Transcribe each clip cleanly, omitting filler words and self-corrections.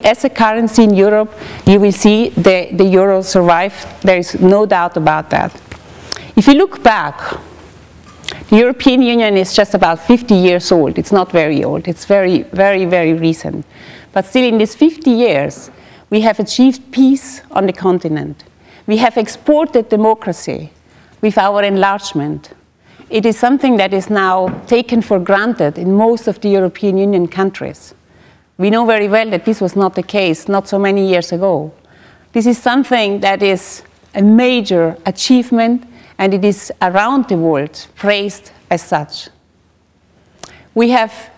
as a currency in Europe, you will see the euro survive. There is no doubt about that. If you look back, the European Union is just about 50 years old. It's not very old. It's very, very, very recent. But still, in these 50 years, we have achieved peace on the continent. We have exported democracy with our enlargement. It is something that is now taken for granted in most of the European Union countries. We know very well that this was not the case not so many years ago. This is something that is a major achievement, and it is around the world praised as such. We have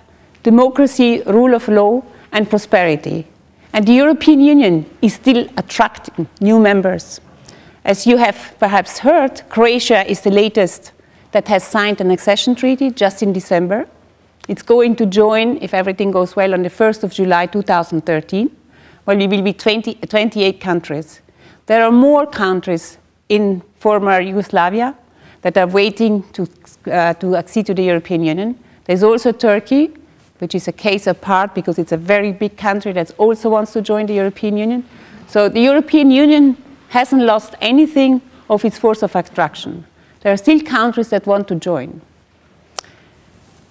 democracy, rule of law, and prosperity. And the European Union is still attracting new members. As you have perhaps heard, Croatia is the latest that has signed an accession treaty just in December. It's going to join, if everything goes well, on the 1st of July 2013, when we will be 28 countries. There are more countries in former Yugoslavia that are waiting to accede to the European Union. There's also Turkey, which is a case apart because it's a very big country that also wants to join the European Union. So the European Union hasn't lost anything of its force of attraction. There are still countries that want to join.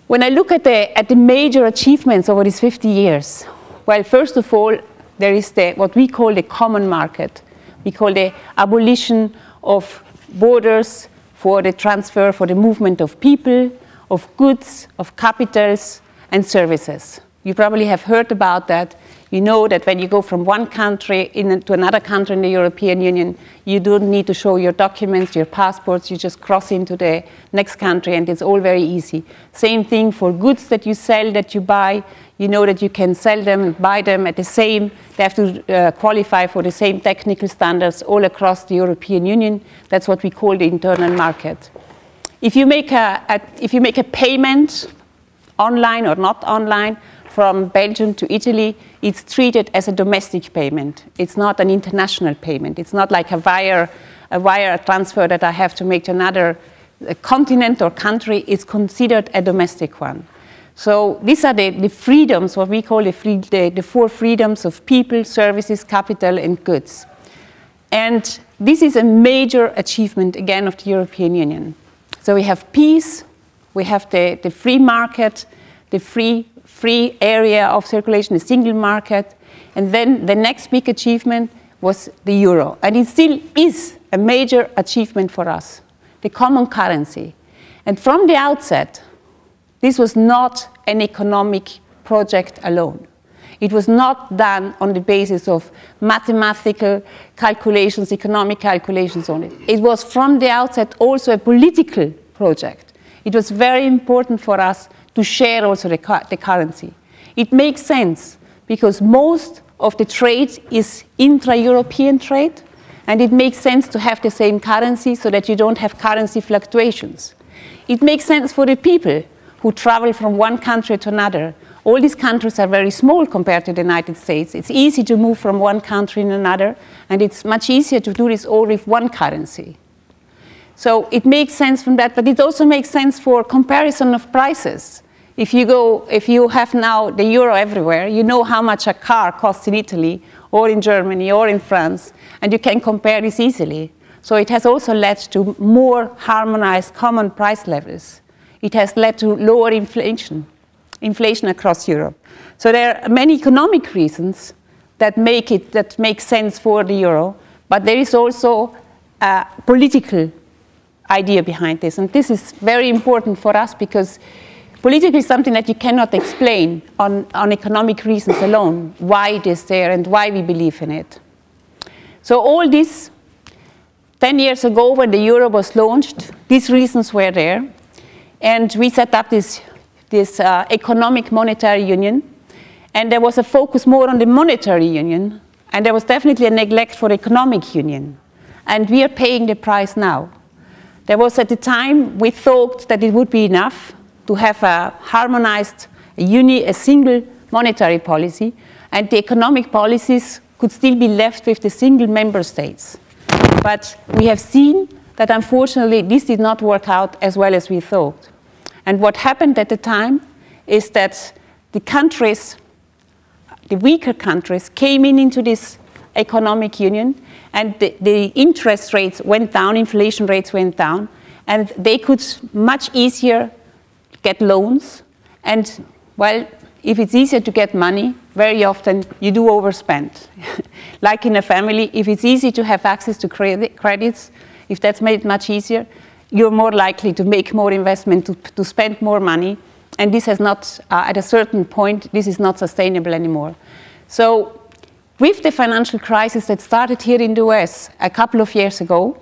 When I look at the major achievements over these 50 years, well, first of all, there is what we call the common market. We call the abolition of borders for the transfer, for the movement of people, of goods, of capitals, and services. You probably have heard about that. You know that when you go from one country to another country in the European Union, you don't need to show your documents, your passports. You just cross into the next country, and it's all very easy. Same thing for goods that you sell, that you buy. You know that you can sell them and buy them at the same. They have to qualify for the same technical standards all across the European Union. That's what we call the internal market. If you make a payment, online or not online, from Belgium to Italy, it's treated as a domestic payment. It's not an international payment. It's not like a wire transfer that I have to make to another continent or country. It's considered a domestic one. So these are the freedoms, what we call the four freedoms of people, services, capital, and goods. And this is a major achievement, again, of the European Union. So we have peace, we have the free market, the free area of circulation, the single market, and then the next big achievement was the euro. And it still is a major achievement for us, the common currency. And from the outset, this was not an economic project alone. It was not done on the basis of mathematical calculations, economic calculations only. It was from the outset also a political project. It was very important for us to share also the currency. It makes sense because most of the trade is intra-European trade, and it makes sense to have the same currency so that you don't have currency fluctuations. It makes sense for the people who travel from one country to another. All these countries are very small compared to the United States. It's easy to move from one country to another, and it's much easier to do this all with one currency. So it makes sense from that, but it also makes sense for comparison of prices. If you have now the euro everywhere, you know how much a car costs in Italy, or in Germany, or in France, and you can compare this easily. So it has also led to more harmonized common price levels. It has led to lower inflation across Europe. So there are many economic reasons that make sense for the euro, but there is also a political idea behind this, and this is very important for us because political is something that you cannot explain on economic reasons alone, why it is there and why we believe in it. So all this, 10 years ago when the euro was launched, these reasons were there, and we set up this economic monetary union, and there was a focus more on the monetary union, and there was definitely a neglect for economic union, and we are paying the price now. There was at the time, we thought that it would be enough to have a harmonized, a single monetary policy, and the economic policies could still be left with the single member states. But we have seen that unfortunately this did not work out as well as we thought. And what happened at the time is that the countries the weaker countries came into this economic union, and the interest rates went down, inflation rates went down, and they could much easier get loans. And, well, if it's easier to get money, very often you do overspend. Like in a family, if it's easy to have access to credits, if that's made it much easier, you're more likely to make more investment, to spend more money. And this has not, at a certain point, this is not sustainable anymore. So with the financial crisis that started here in the US a couple of years ago,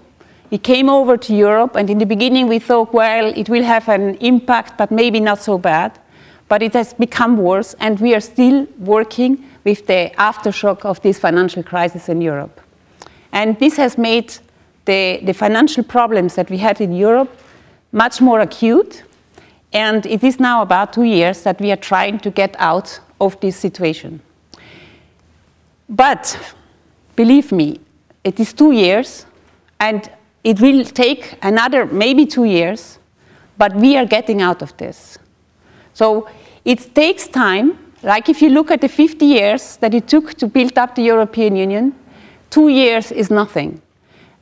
it came over to Europe, and in the beginning we thought, well, it will have an impact, but maybe not so bad. But it has become worse, and we are still working with the aftershock of this financial crisis in Europe. And this has made the financial problems that we had in Europe much more acute, and it is now about 2 years that we are trying to get out of this situation. But, believe me, it is 2 years, and it will take another maybe 2 years, but we are getting out of this. So it takes time. Like if you look at the 50 years that it took to build up the European Union, 2 years is nothing.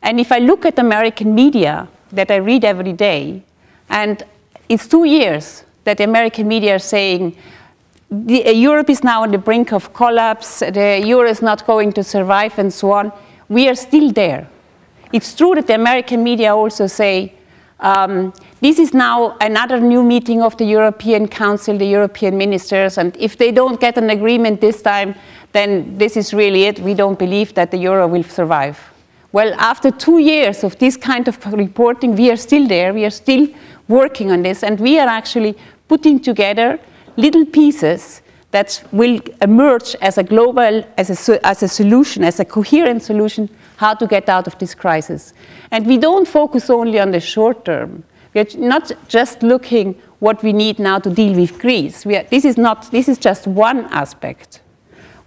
And if I look at American media that I read every day, and it's 2 years that the American media are saying Europe is now on the brink of collapse, the euro is not going to survive, and so on, we are still there. It's true that the American media also say, this is now another new meeting of the European Council, the European ministers, and if they don't get an agreement this time, then this is really it. We don't believe that the euro will survive. Well, after 2 years of this kind of reporting, we are still there. We are still working on this, and we are actually putting together little pieces that will emerge as a global, as a solution, as a coherent solution, how to get out of this crisis. And we don't focus only on the short term. We are not just looking what we need now to deal with Greece. This is just one aspect.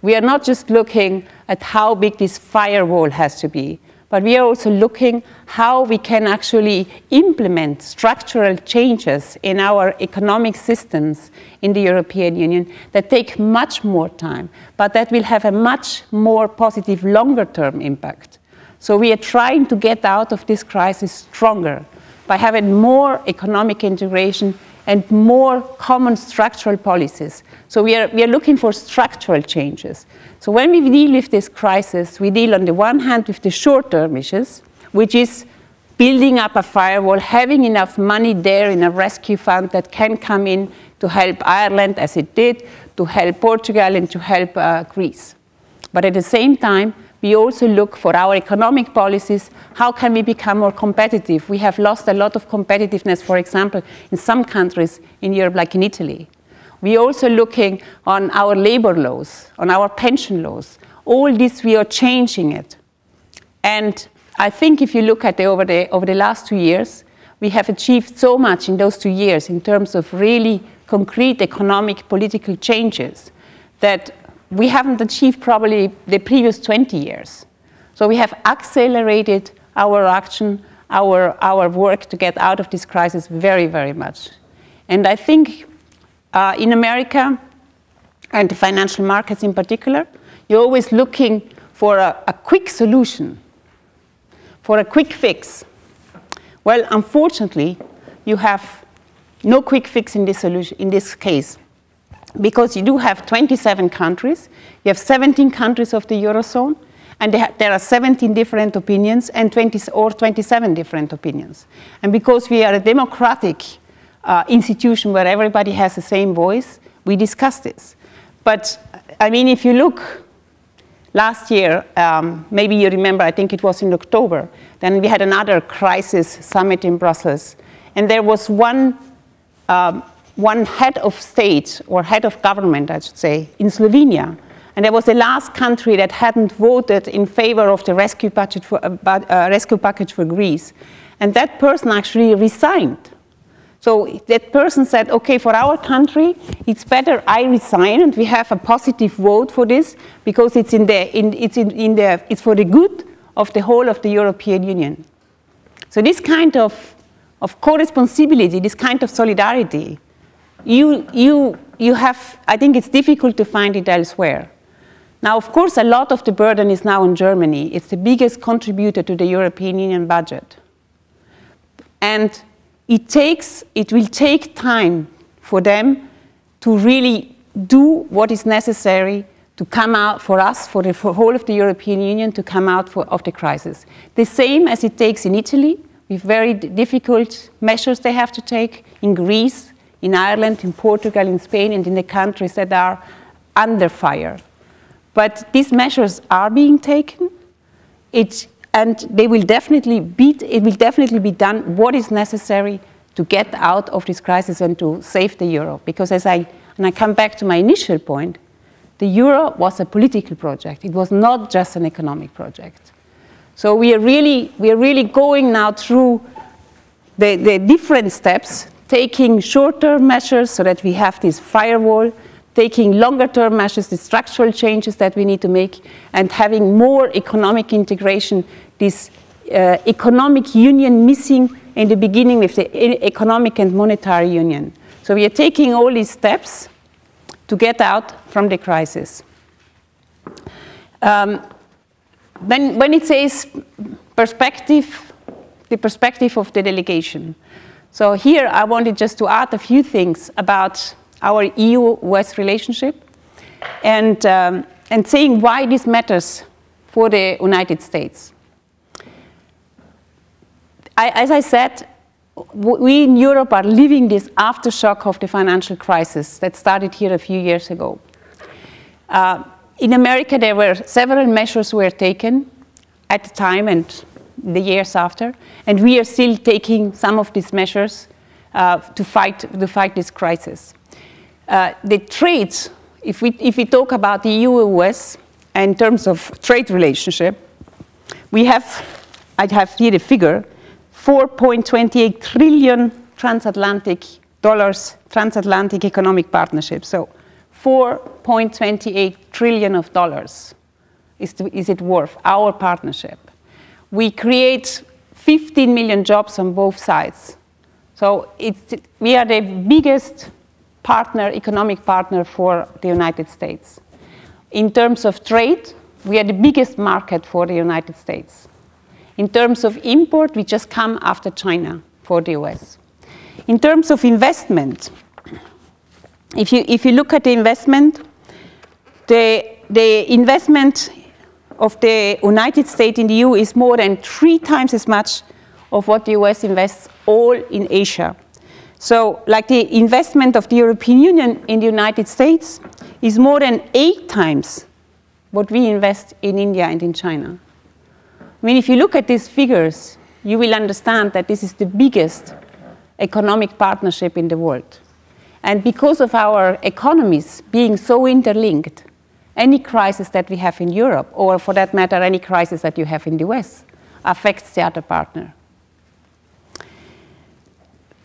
We are not just looking at how big this firewall has to be, but we are also looking how we can actually implement structural changes in our economic systems in the European Union that take much more time, but that will have a much more positive longer-term impact. So we are trying to get out of this crisis stronger by having more economic integration and more common structural policies. So we are looking for structural changes. So when we deal with this crisis, we deal on the one hand with the short-term issues, which is building up a firewall, having enough money there in a rescue fund that can come in to help Ireland, as it did, to help Portugal, and to help Greece. But at the same time, we also look for our economic policies. How can we become more competitive? We have lost a lot of competitiveness, for example, in some countries in Europe, like in Italy. We are also looking on our labor laws, on our pension laws. All this, we are changing it. And I think if you look at over the last 2 years, we have achieved so much in those 2 years in terms of really concrete economic, political changes that we haven't achieved probably the previous 20 years. So we have accelerated our action, our work to get out of this crisis very, very much. And I think in America, and the financial markets in particular, you're always looking for a quick solution, for a quick fix. Well, unfortunately, you have no quick fix in this case, because you do have 27 countries, you have 17 countries of the Eurozone, and there are 17 different opinions and 27 different opinions. And because we are a democratic institution where everybody has the same voice, we discuss this. But, I mean, if you look last year, maybe you remember, I think it was in October, then we had another crisis summit in Brussels, and there was one head of state, or head of government, I should say, in Slovenia. And that was the last country that hadn't voted in favor of the rescue package for Greece. And that person actually resigned. So that person said, okay, for our country, it's better I resign, and we have a positive vote for this, because it's for the good of the whole of the European Union. So this kind of co-responsibility, this kind of solidarity, you have, I think it's difficult to find it elsewhere. Now, of course, a lot of the burden is now on Germany. It's the biggest contributor to the European Union budget. And it will take time for them to really do what is necessary to come out for us, for the whole of the European Union, to come out of the crisis. The same as it takes in Italy, with very difficult measures they have to take, in Greece, in Ireland, in Portugal, in Spain, and in the countries that are under fire. But these measures are being taken, and it will definitely be done what is necessary to get out of this crisis and to save the euro. Because and I come back to my initial point, the euro was a political project. It was not just an economic project. So we are really going now through the different steps, taking short-term measures so that we have this firewall, taking longer-term measures, the structural changes that we need to make, and having more economic integration, this economic union missing in the beginning with the economic and monetary union. So we are taking all these steps to get out from the crisis. When it says perspective, the perspective of the delegation. So here I wanted just to add a few things about our EU-US relationship and saying why this matters for the United States. As I said, we in Europe are living this aftershock of the financial crisis that started here a few years ago. In America, there were several measures were taken at the time and the years after, and we are still taking some of these measures to fight this crisis. The trade, if we talk about the EU-US in terms of trade relationship, I have here the figure, $4.28 trillion transatlantic economic partnership. So $4.28 trillion of dollars is it worth, our partnership. We create 15 million jobs on both sides. So we are the biggest partner, economic partner for the United States. In terms of trade, we are the biggest market for the United States. In terms of import, we just come after China for the US. In terms of investment, if you look at the investment, the investment of the United States in the EU is more than 3 times as much of what the US invests all in Asia. So like the investment of the European Union in the United States is more than 8 times what we invest in India and in China. I mean, if you look at these figures, you will understand that this is the biggest economic partnership in the world. And because of our economies being so interlinked, any crisis that we have in Europe, or for that matter, any crisis that you have in the US, affects the other partner.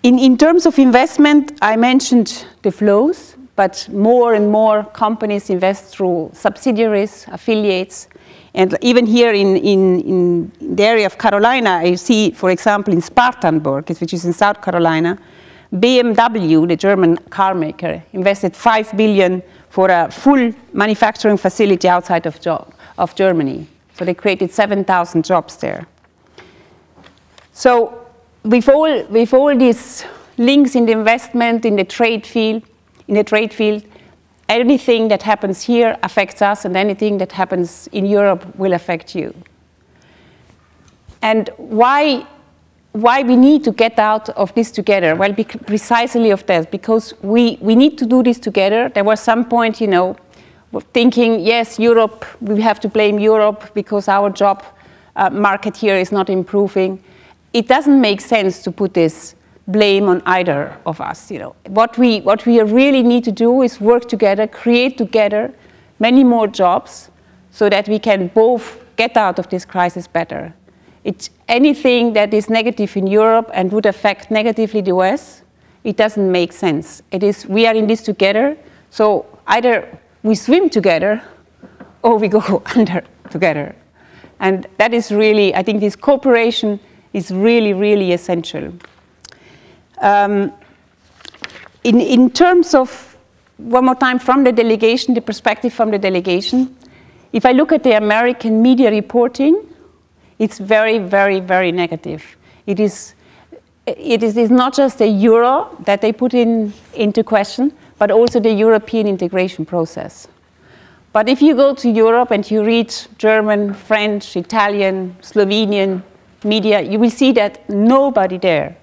In terms of investment, I mentioned the flows, but more and more companies invest through subsidiaries, affiliates. And even here in the area of Carolina, I see, for example, in Spartanburg, which is in South Carolina, BMW, the German car maker, invested $5 billion for a full manufacturing facility outside of Germany. So they created 7,000 jobs there. So with all these links in the investment, in the trade field, anything that happens here affects us, and anything that happens in Europe will affect you. And why we need to get out of this together? Well, precisely of that, because we need to do this together. There was some point, thinking, yes, Europe, we have to blame Europe because our job market here is not improving. It doesn't make sense to put this blame on either of us. What we really need to do is work together, create together many more jobs so that we can both get out of this crisis better. Anything that is negative in Europe and would affect negatively the US, it doesn't make sense. We are in this together, so either we swim together or we go under together. And that is really, I think this cooperation is really, really essential. In terms of, one more time, from the delegation, the perspective from the delegation, if I look at the American media reporting, it's very, very, very negative. It is not just the euro that they put into question, but also the European integration process. But if you go to Europe and you read German, French, Italian, Slovenian media, you will see that nobody there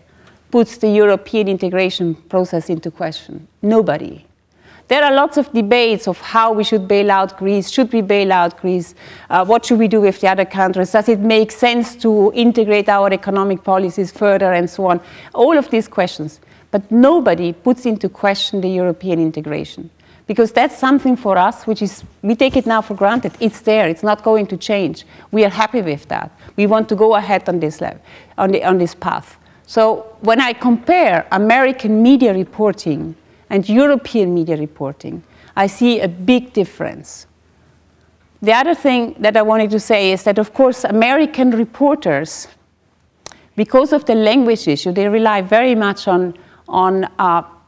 puts the European integration process into question. Nobody. There are lots of debates of how we should bail out Greece. Should we bail out Greece? What should we do with the other countries? Does it make sense to integrate our economic policies further and so on? All of these questions. But nobody puts into question the European integration. Because that's something for us, which is, we take it now for granted. It's there. It's not going to change. We are happy with that. We want to go ahead on this level, on this path. So when I compare American media reporting and European media reporting, I see a big difference. The other thing that I wanted to say is that, of course, American reporters, because of the language issue, they rely very much on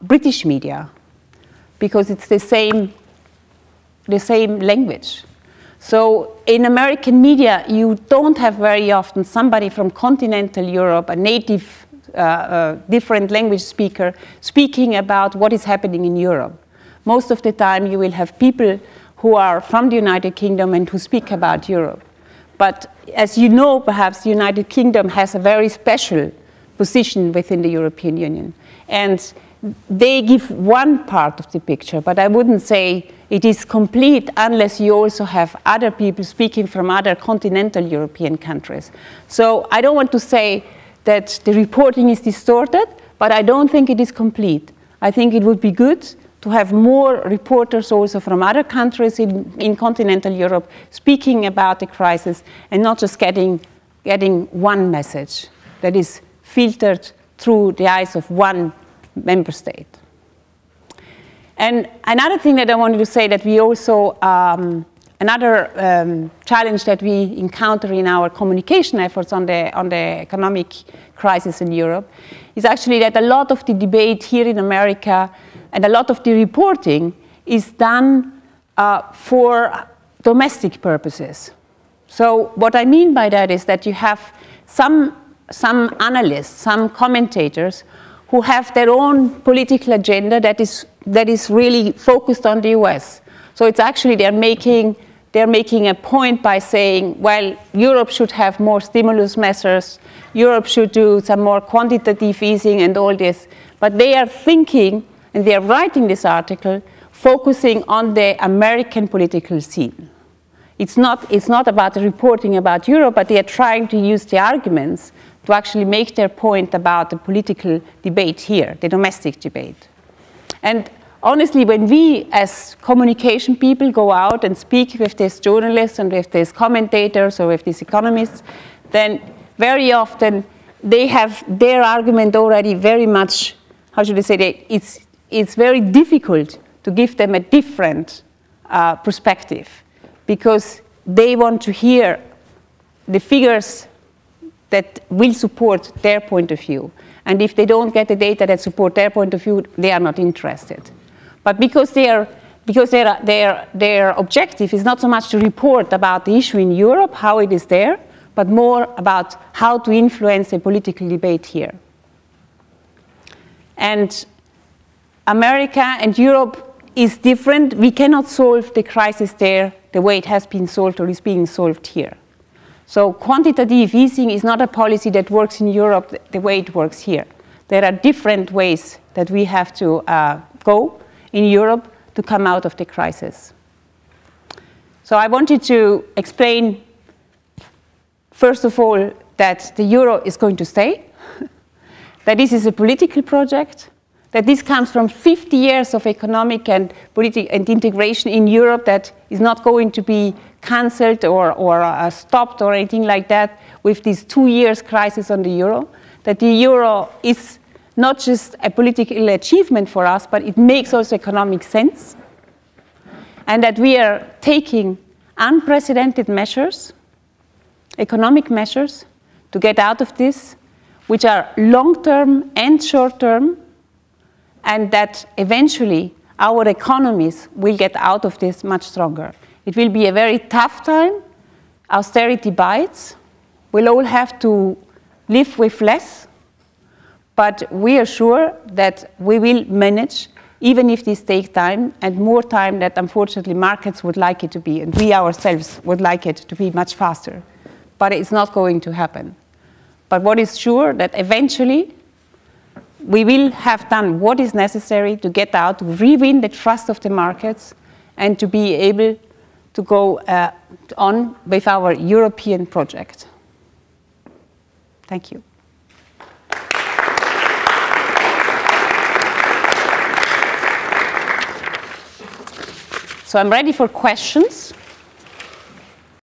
British media, because it's the same language. So in American media, you don't have very often somebody from continental Europe, a native different language speaker, speaking about what is happening in Europe. Most of the time you will have people who are from the United Kingdom and who speak about Europe. But as you know, perhaps the United Kingdom has a very special position within the European Union. And they give one part of the picture, but I wouldn't say it is complete unless you also have other people speaking from other continental European countries. So I don't want to say that the reporting is distorted, but I don't think it is complete. I think it would be good to have more reporters also from other countries in continental Europe speaking about the crisis and not just getting one message that is filtered through the eyes of one member state. And another thing that I wanted to say that we also, another challenge that we encounter in our communication efforts on the economic crisis in Europe is actually that a lot of the debate here in America and a lot of the reporting is done for domestic purposes. So what I mean by that is that you have some analysts, some commentators who have their own political agenda that is really focused on the US. So it's actually they're making a point by saying, well, Europe should have more stimulus measures, Europe should do some more quantitative easing and all this. But they are thinking, and they are writing this article, focusing on the American political scene. It's not about the reporting about Europe, but they are trying to use the arguments to actually make their point about the political debate here, the domestic debate. And honestly, when we as communication people go out and speak with these journalists and with these commentators or with these economists, then very often they have their argument already very much, how should I say, it's very difficult to give them a different perspective because they want to hear the figures that will support their point of view. And if they don't get the data that support their point of view, they are not interested. But because their objective is not so much to report about the issue in Europe, how it is there, but more about how to influence the political debate here. And America and Europe is different. We cannot solve the crisis there the way it has been solved or is being solved here. So quantitative easing is not a policy that works in Europe the way it works here. There are different ways that we have to go in Europe to come out of the crisis. So I wanted to explain, first of all, that the euro is going to stay, that this is a political project, that this comes from 50 years of economic and political and integration in Europe that is not going to be cancelled or stopped or anything like that with this 2 years crisis on the euro, that the euro is not just a political achievement for us, but it makes also economic sense, and that we are taking unprecedented measures, economic measures, to get out of this, which are long-term and short-term, and that eventually our economies will get out of this much stronger. It will be a very tough time. Austerity bites. We'll all have to live with less. But we are sure that we will manage, even if this takes time, and more time that unfortunately markets would like it to be, and we ourselves would like it to be much faster. But it's not going to happen. But what is sure, that eventually we will have done what is necessary to get out, to re-win the trust of the markets, and to be able to go on with our European project. Thank you. So I'm ready for questions.